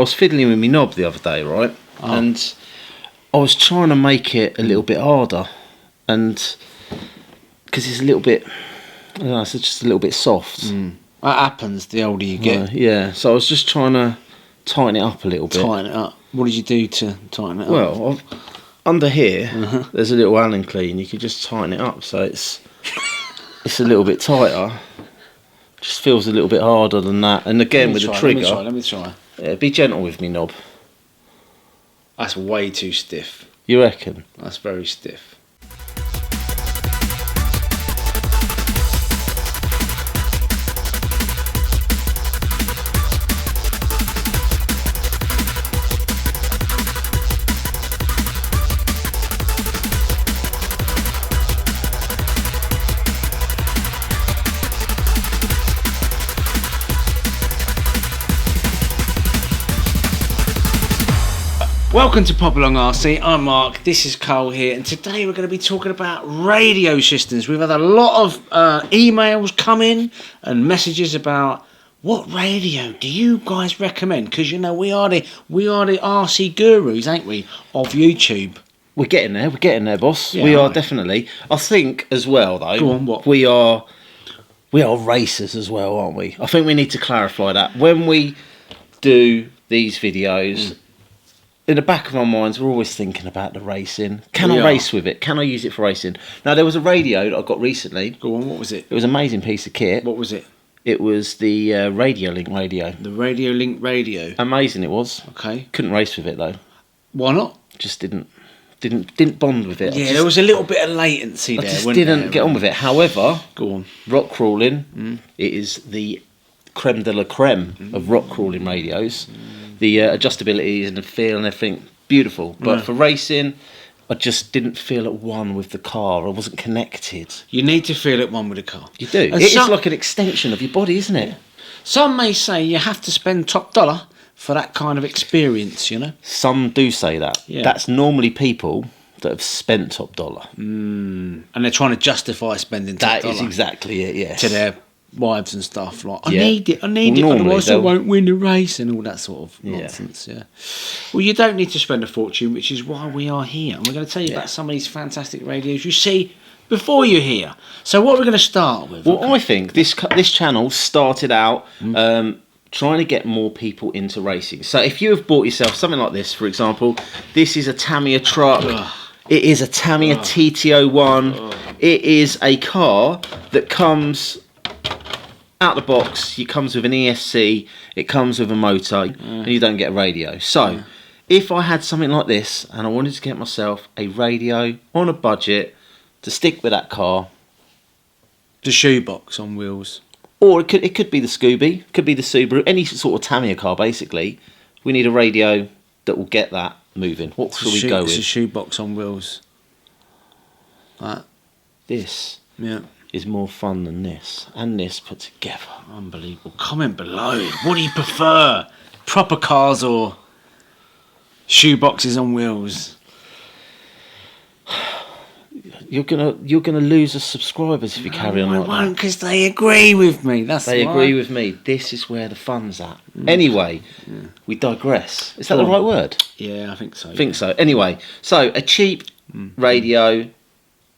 was fiddling with my knob the other day, right? Oh. And I was trying to make it a little bit harder, and because it's a little bit, I don't know, it's just a little bit soft. That happens the older you get. Yeah, so I was just trying to tighten it up a little bit. Tighten it up. What did you do to tighten it up? Well, under here, there's a little Allen key, and you can just tighten it up so it's a little bit tighter. Just feels a little bit harder than that. And again, with the trigger... Let me try. Yeah, be gentle with me, knob. That's way too stiff. You reckon? That's very stiff. Welcome to Pop Along RC, I'm Mark, this is Cole here, and today we're going to be talking about radio systems. We've had a lot of emails come in and messages about what radio do you guys recommend? Because, you know, we are the RC gurus, ain't we, of YouTube. We're getting there, boss. Yeah, we are definitely. I think as well, though, go on, what? we are racers as well, aren't we? I think we need to clarify that. When we do these videos... in the back of our minds, we're always thinking about the racing. Can I race with it? Can I use it for racing? Now, there was a radio that I got recently. Go on, what was it? It was an amazing piece of kit. What was it? It was the Radio Link radio. The Radio Link radio. Amazing it was. Okay. Couldn't race with it though. Why not? Just didn't bond with it. Yeah, there was a little bit of latency there. I just didn't get on with it. However, go on. Rock crawling. It is the creme de la creme of rock crawling radios. The adjustabilities and the feel and everything, beautiful. But for racing, I just didn't feel at one with the car. I wasn't connected. You need to feel at one with the car. You do. It's like an extension of your body, isn't it? Some may say you have to spend top dollar for that kind of experience, you know? Some do say that. Yeah. That's normally people that have spent top dollar. And they're trying to justify spending top dollar. That is exactly it, yes. To their wives and stuff, like I need it, otherwise I won't win the race and all that sort of nonsense. Well, you don't need to spend a fortune, which is why we are here, and we're going to tell you about some of these fantastic radios you see before you're here. So what we're going to start with? Well, I think this channel started out trying to get more people into racing. So if you have bought yourself something like this, for example, this is a Tamiya truck. It is a Tamiya TT01. It is a car that comes out the box. It comes with an ESC, it comes with a motor, and you don't get a radio. So, if I had something like this, and I wanted to get myself a radio on a budget to stick with that car, the shoebox on wheels, or it could be the Scooby, could be the Subaru, any sort of Tamiya car. Basically, we need a radio that will get that moving. What should we go with? It's a shoebox on wheels. This. Is more fun than this and this put together. Unbelievable. Comment below. What do you prefer? Proper cars or shoeboxes on wheels? You're gonna lose the subscribers if you carry on like that. I won't, because they agree with me. They agree with me. This is where the fun's at. Anyway, we digress. Is that the right word? Yeah, I think so. So. Anyway, so a cheap radio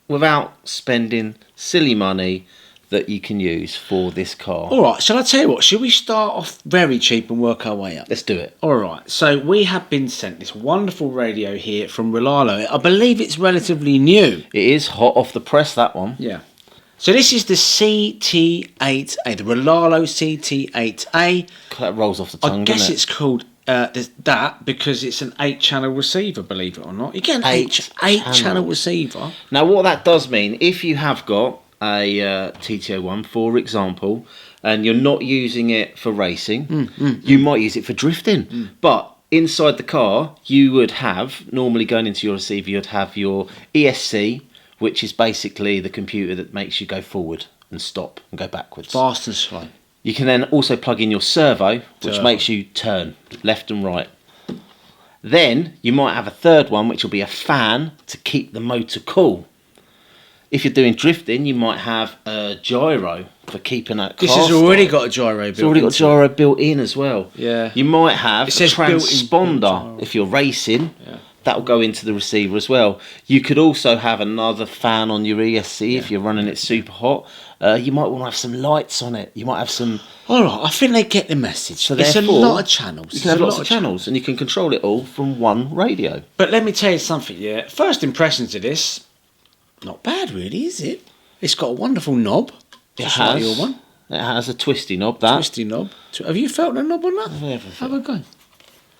without spending silly money that you can use for this car. All right, shall I tell you what? Should we start off very cheap and work our way up? Let's do it. All right, so we have been sent this wonderful radio here from Rlaarlo. I believe it's relatively new. It is hot off the press, that one. Yeah. So this is the CT8A, the Ralo CT8A. That rolls off the tongue, I guess it's called that because it's an 8-channel receiver, believe it or not. You get an 8-channel receiver. Now, what that does mean, if you have got a TT01, for example, and you're not using it for racing, you might use it for drifting. But inside the car, you would have, normally going into your receiver, you'd have your ESC, which is basically the computer that makes you go forward and stop and go backwards. Fast and slow. You can then also plug in your servo, which makes you turn left and right. Then you might have a third one, which will be a fan to keep the motor cool. If you're doing drifting, you might have a gyro for keeping that car This has already got a gyro built in. It's already got gyro built in as well. Yeah. You might have a built-in transponder if you're racing. Yeah. That will go into the receiver as well. You could also have another fan on your ESC if you're running it super hot. You might want to have some lights on it. You might have some... All right, I think they get the message. So it's a therefore, lot of channels. You can have lots of channels and you can control it all from one radio. But let me tell you something, yeah. First impressions of this, not bad really, is it? It's got a wonderful knob. It Just has. like your one. It has a twisty knob, that. Twisty knob. Have you felt the knob on that? Never Have a go.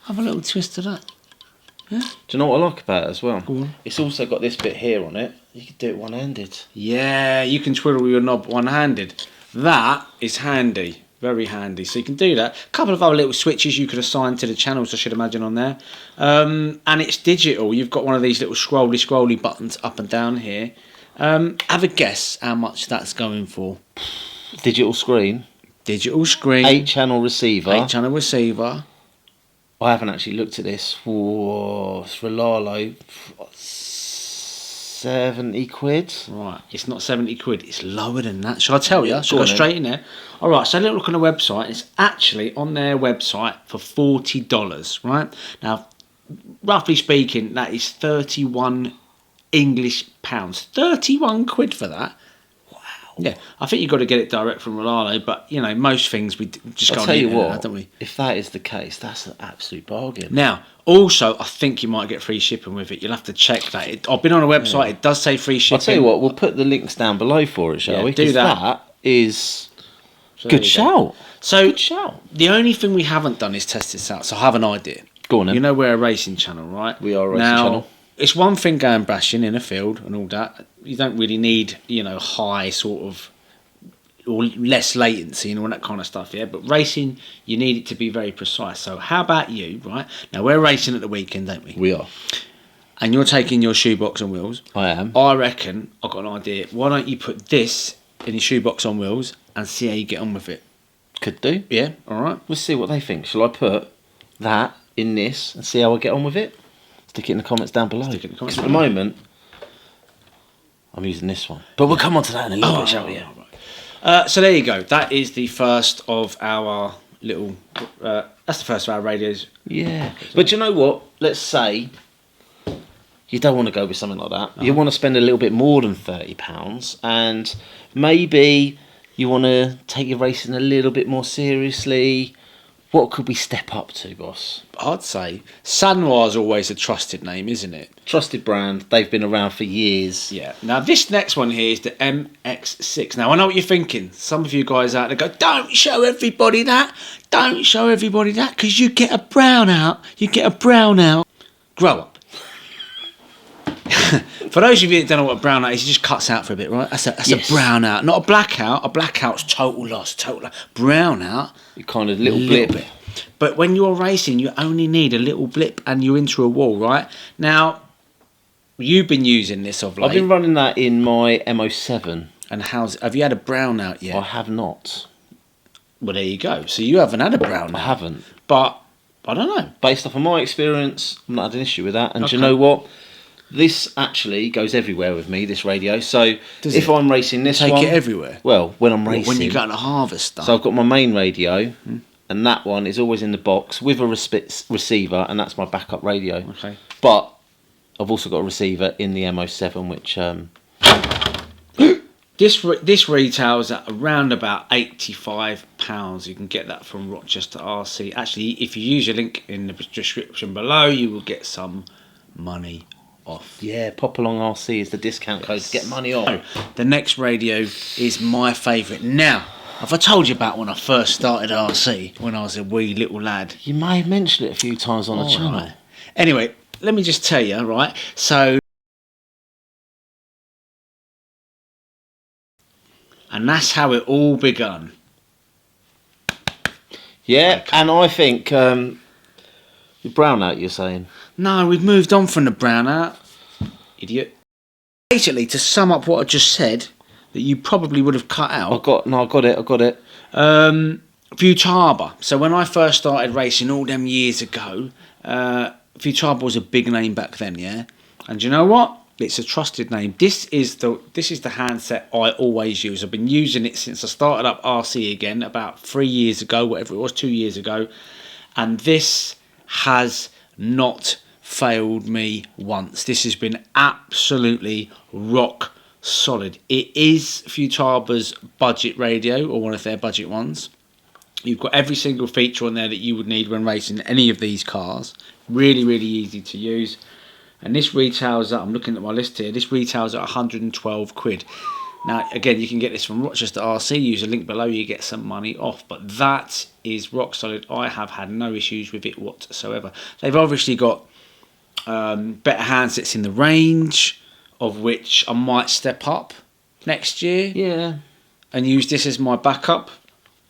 Have a little twist of that. Yeah? Do you know what I like about it as well? Go on. It's also got this bit here on it. You can do it one-handed. Yeah, you can twiddle your knob one-handed. That is handy. Very handy. So you can do that. A couple of other little switches you could assign to the channels, I should imagine, on there. And it's digital. You've got one of these little scrolly buttons up and down here. Have a guess how much that's going for. Digital screen. Digital screen. 8-channel receiver. 8-channel receiver. I haven't actually looked at this. Whoa, it's Rlaarlo. 70 quid. Right, it's not 70 quid, it's lower than that. Shall I tell you? Shall I Go go on straight in there? Alright, so look on the website. It's actually on their website for $40, right? Now, roughly speaking, that is 31 English pounds. 31 quid for that. Wow. Yeah, I think you've got to get it direct from Rlaarlo, but, you know, most things we just go I'll on tell the you internet, what, don't we? if that is the case, that's an absolute bargain. Now, also, I think you might get free shipping with it. You'll have to check that. I've been on a website, it does say free shipping. I'll tell you what, we'll put the links down below for it, shall we? Do 'Cause that. That is So there good you go. shout. So, Good shout. the only thing we haven't done is test this out, so I have an idea. Go on then. You know we're a racing channel, right? We are a racing now, channel. It's one thing going bashing in a field and all that. You don't really need, you know, high sort of or less latency and all that kind of stuff, yeah? But racing, you need it to be very precise. So how about you, right? Now, we're racing at the weekend, don't we? We are. And you're taking your shoebox on wheels. I am. I reckon, I've got an idea. Why don't you put this in your shoebox on wheels and see how you get on with it? Could do. Yeah? All right. We'll see what they think. Shall I put that in this and see how I get on with it? Stick it in the comments down below. Stick it in the comments 'Cause at the moment, I'm using this one. But we'll come on to that in a little bit, shall we? So there you go. That is the first of our little... that's the first of our radios. Yeah. But you know what? Let's say you don't want to go with something like that. You want to spend a little bit more than £30 and maybe you want to take your racing a little bit more seriously. What could we step up to, boss? I'd say Sanwa's always a trusted name, isn't it? Trusted brand. They've been around for years. Yeah. Now, this next one here is the MX6. Now, I know what you're thinking. Some of you guys out there go, don't show everybody that. Don't show everybody that because you get a brownout. You get a brownout. Grow up. For those of you that don't know what a brownout is, it just cuts out for a bit, right? That's Yes. a brownout, not a blackout. A blackout's total loss, total loss. Brownout, You kind of little blip. bit. But when you're racing, you only need a little blip and you're into a wall, right? Now, you've been using this of late. I've been running that in my MO7. And have you had a brownout yet? I have not. Well, there you go. So you haven't had a brownout. I haven't. But, I don't know. Based off of my experience, I've not had an issue with that. And do you Okay. know what? This actually goes everywhere with me, this radio. So Does if it? I'm racing this Take one... it everywhere? Well, when I'm racing... When you go to harvest stuff. So I've got my main radio, and that one is always in the box with a receiver, and that's my backup radio. Okay. But I've also got a receiver in the MO7, which... This retails at around about £85. You can get that from Rochester RC. Actually, if you use your link in the description below, you will get some money off. Yeah, Pop Along RC is the discount code to get money off. So, the next radio is my favourite. Now, have I told you about when I first started RC, when I was a wee little lad? You may have mentioned it a few times on the channel. Right. Anyway, let me just tell you, right? So, and that's how it all begun. Yeah, and I think... you're brown out, you're saying? No, we've moved on from the brownout. Idiot. Basically, to sum up what I just said, that you probably would have cut out. I got it. Futaba. So when I first started racing all them years ago, Futaba was a big name back then, yeah? And you know what? It's a trusted name. This is the handset I always use. I've been using it since I started up RC again about 3 years ago, whatever it was, 2 years ago. And this has not failed me once. This has been absolutely rock solid. It is Futaba's budget radio, or one of their budget ones. You've got every single feature on there that you would need when racing any of these cars. Really, really easy to use. And this retails at, I'm looking at my list here, this retails at 112 quid. Now, again, you can get this from Rochester RC. Use a link below, you get some money off. But that is rock solid. I have had no issues with it whatsoever. They've obviously got better handsets in the range, of which I might step up next year. Yeah. And use this as my backup.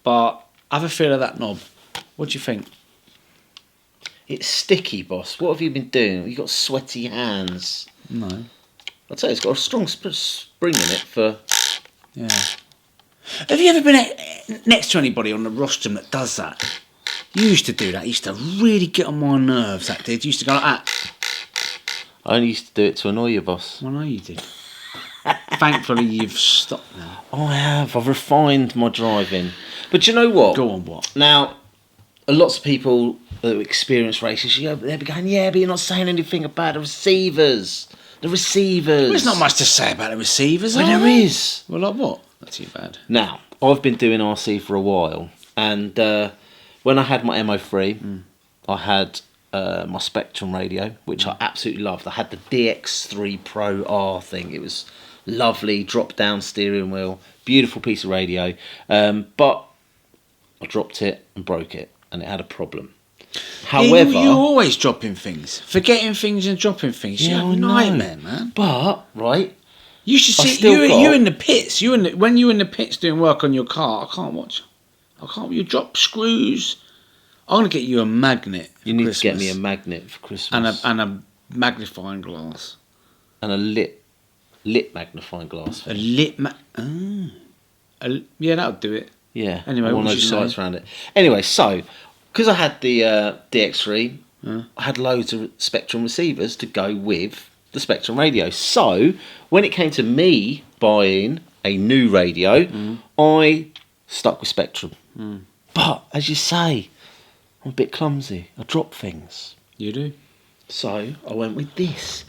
But I have a feel of that knob. What do you think? It's sticky, boss. What have you been doing? You've got sweaty hands. No. I'll tell you, it's got a strong spring in it for... Yeah. Have you ever been next to anybody on the rostrum that does that? You used to do that. You used to really get on my nerves, that did. You used to go like that. I only used to do it to annoy you, boss. I know you did. Thankfully, you've stopped now. I have. I've refined my driving. But you know what? Go on, what? Now, lots of people that experience races, they'll be going, yeah, but you're not saying anything about the receivers. The receivers. Well, there's not much to say about the receivers, Well, there is. Well, like what? Not too bad. Now, I've been doing RC for a while, and when I had my MO3, I had my Spectrum radio, which I absolutely loved. I had the DX3 Pro R thing. It was lovely, drop-down steering wheel, beautiful piece of radio, but I dropped it and broke it, and it had a problem. However, you're always dropping things, forgetting things and dropping things. Yeah, You're a I know. nightmare, man. But right, You should I see still got- you in the pits. When you're in the pits doing work on your car. I can't watch. I can't. You drop screws. I'm gonna get you a magnet. you for need Christmas. to get me a magnet for Christmas and a magnifying glass. and a lit magnifying glass. A lit yeah, that'll do it. Yeah. Anyway, one what of was those your sights around it. Anyway, so because I had the DX3, I had loads of Spectrum receivers to go with the Spectrum radio. So when it came to me buying a new radio, I stuck with Spectrum. But as you say, I'm a bit clumsy. I drop things. You do. So I went with this.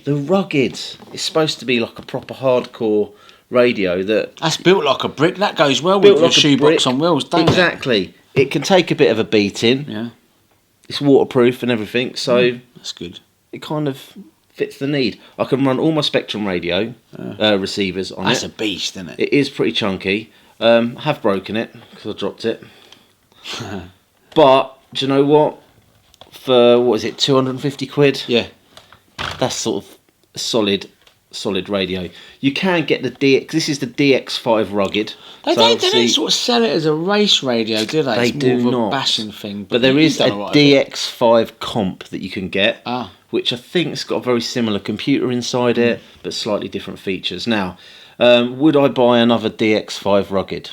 The rugged. It's supposed to be like a proper hardcore radio that That's built like a brick. That goes well built with your like a shoebox brick. on wheels, don't it? Exactly. It can take a bit of a beating. Yeah, It's waterproof and everything, so that's good. it kind of fits the need. I can run all my Spectrum radio receivers on That's it. a beast, isn't it? It is pretty chunky. I have broken it because I dropped it. But do you know what? For what is it, 250 quid? Yeah. That's sort of a solid radio. You can get the DX. This is the DX5 rugged. They So don't obviously- sort of sell it as a race radio, do they? They It's do more of not. a bashing thing. But there is a you've done all right with it. DX5 comp that you can get, Ah. which I think's got a very similar computer inside it, but slightly different features. Now, would I buy another DX5 rugged?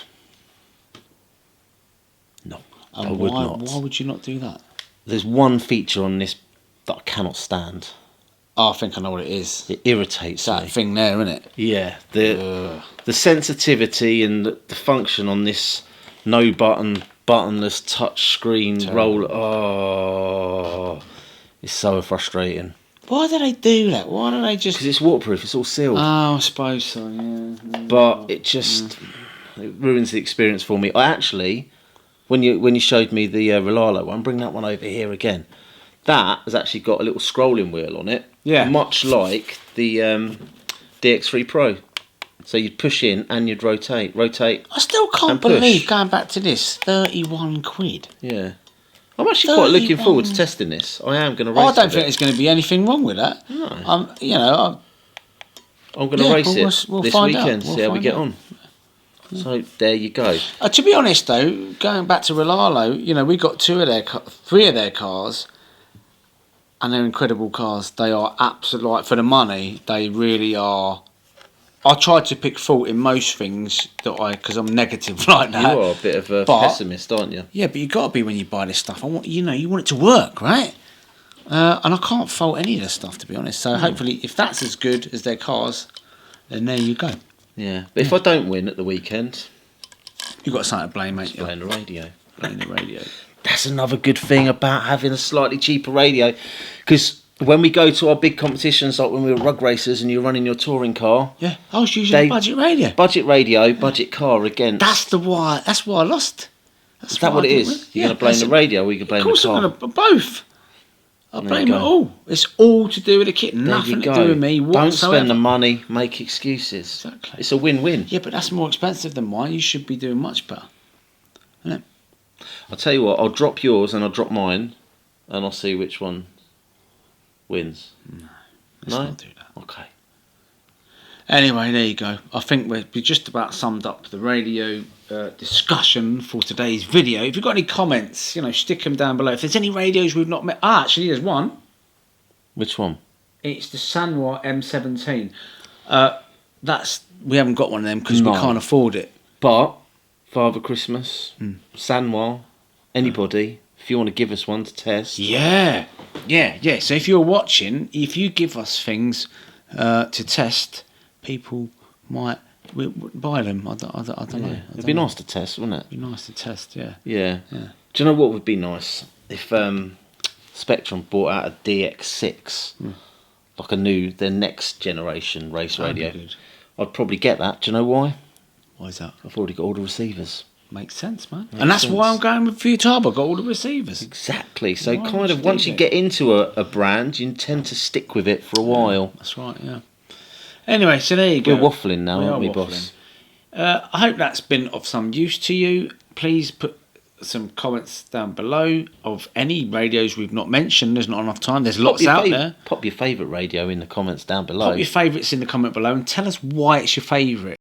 No, I would not. Why would you not do that? There's one feature on this that I cannot stand. Oh, I think I know what it is. It irritates It's that me. thing there, isn't it? Yeah, the sensitivity and the function on this buttonless touch screen roll. Oh, it's so frustrating. Why do they do that? Why do they just... Because it's waterproof, it's all sealed. Oh, I suppose so, yeah. But it just it ruins the experience for me. I actually, when you showed me the Rlaarlo one, bring that one over here again. That has actually got a little scrolling wheel on it. Yeah. Much like the DX3 Pro. So you'd push in and you'd rotate. I still can't and push. believe, going back to this, 31 quid. Yeah. I'm actually quite looking forward to testing this. I am going to race I don't with think it. there's going to be anything wrong with that. No. I'm I'm going to Yeah, race well, it we'll this find out. weekend, We'll see how we find get out. on. So there you go. to be honest, though, going back to Rlaarlo, we got three of their cars, and they're incredible cars. They are absolutely, like, for the money, they really are. I tried to pick fault in most things because I'm negative like that. You are a bit of a But- pessimist, aren't you? Yeah, but you got to be when you buy this stuff. You want it to work, right? And I can't fault any of the stuff, to be honest. So hopefully, if that's as good as their cars, then there you go. Yeah, but if I don't win at the weekend, You've got something to blame, mate. blame the radio. Blame the radio. That's another good thing about having a slightly cheaper radio, because when we go to our big competitions, like when we were rug racers and you're running your touring car, Yeah, I was using a budget radio. Budget car against. That's why I lost. Is that what it is? You're going to blame the radio, or you can blame the car? Of course, I'm going to both. I There blame you it go. all. It's all to do with the kit. There Nothing you to go. do with me whatsoever. Don't spend the money, make excuses. Exactly. It's a win-win. Yeah, but that's more expensive than mine. You should be doing much better. Isn't it? I'll tell you what, I'll drop yours and I'll drop mine, and I'll see which one wins. Let's No? not do that. Okay. Anyway, there you go. I think we just about summed up the radio discussion for today's video. If you've got any comments, stick them down below. If there's any radios we've not met... actually, there's one. Which one? It's the Sanwa M17. We haven't got one of them because No. we can't afford it. But, Father Christmas, Sanwa, anybody, if you want to give us one to test. Yeah. So if you're watching, if you give us things to test, people might buy them. I don't know. It'd be nice to test, wouldn't it? It'd be nice to test, yeah. Yeah. Do you know what would be nice? If Spectrum brought out a DX6, like their next generation race That'd be radio. good. I'd probably get that. Do you know why? Why is that? I've already got all the receivers. Makes sense, man. Makes And that's sense. why I'm going with Futaba. Got all the receivers. Exactly. So Why kind would of you once do you that? get into a brand, you tend to stick with it for a while. That's right, yeah. Anyway, so there you go. We're waffling now, We aren't are we, waffling. boss? I hope that's been of some use to you. Please put some comments down below of any radios we've not mentioned. There's not enough time. There's lots out there. Pop your favourite radio in the comments down below. Pop your favourites in the comment below and tell us why it's your favourite.